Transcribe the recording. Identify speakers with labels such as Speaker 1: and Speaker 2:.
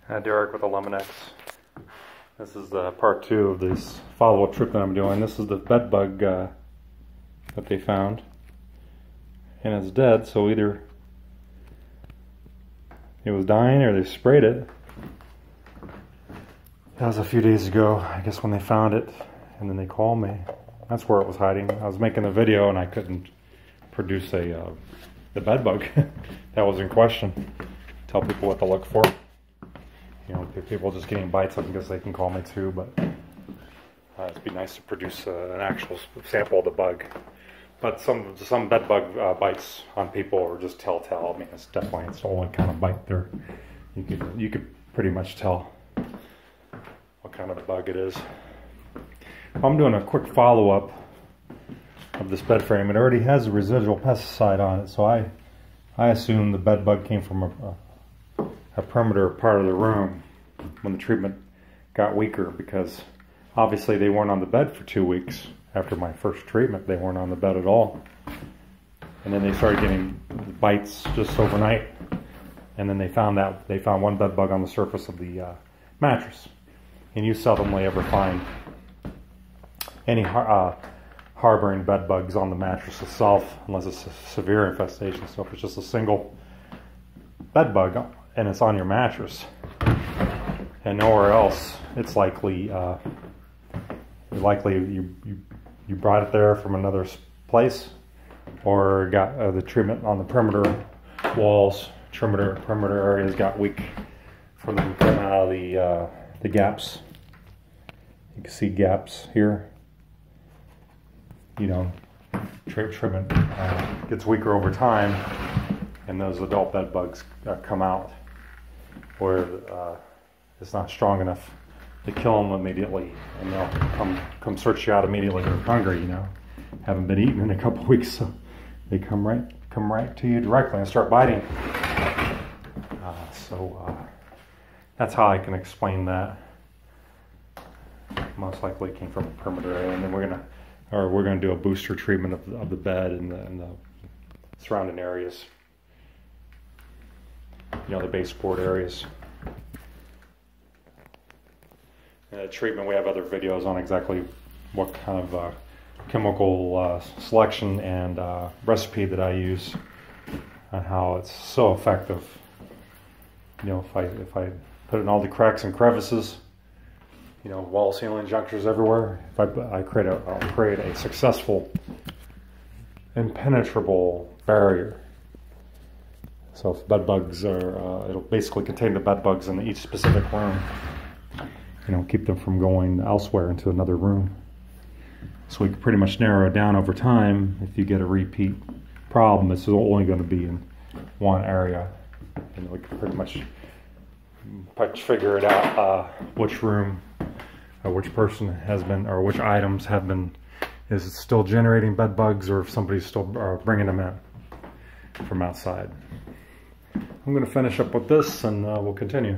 Speaker 1: Derek with Eliminex. This is the part 2 of this follow-up trip that I'm doing. This is the bed bug that they found, and it's dead. So either it was dying or they sprayed it. That was a few days ago, I guess, when they found it, and then they called me. That's where it was hiding. I was making a video and I couldn't produce the bed bug that was in question. Tell people what to look for. You know, people just getting bites, I guess they can call me too, but it'd be nice to produce an actual sample of the bug. But some bed bug bites on people are just telltale. I mean, it's the only kind of bite there. You could pretty much tell what kind of bug it is. I'm doing a quick follow-up of this bed frame. It already has a residual pesticide on it, so I assume the bed bug came from a perimeter part of the room when the treatment got weaker, because obviously they weren't on the bed for 2 weeks after my first treatment. They weren't on the bed at all, and then they started getting bites just overnight, and then they found one bed bug on the surface of the mattress. And you seldomly ever find any harboring bed bugs on the mattress itself unless it's a severe infestation. So if it's just a single bed bug and it's on your mattress and nowhere else, it's likely you brought it there from another place, or got the treatment on the perimeter walls, perimeter areas got weak from them coming out of the gaps. You can see gaps here. You know, treatment gets weaker over time, and those adult bed bugs come out where it's not strong enough to kill them immediately, and they'll come search you out immediately. They're hungry, you know, haven't been eaten in a couple weeks, so they come right to you directly and start biting. That's how I can explain that. Most likely it came from a perimeter area, and then we're gonna do a booster treatment of the bed and the surrounding areas. You know, the baseboard areas. Treatment, we have other videos on exactly what kind of chemical selection and recipe that I use, and how it's so effective. You know, if I put it in all the cracks and crevices, you know, wall, ceiling, junctures everywhere, if I'll create a successful, impenetrable barrier. So if bed bugs are, it'll basically contain the bed bugs in each specific room. You know, keep them from going elsewhere into another room. So we can pretty much narrow it down over time. If you get a repeat problem, it's only going to be in one area. And we can pretty much figure it out, which room, or which person has been, or which items have been, is it still generating bed bugs, or if somebody's still bringing them in from outside. I'm going to finish up with this, and we'll continue.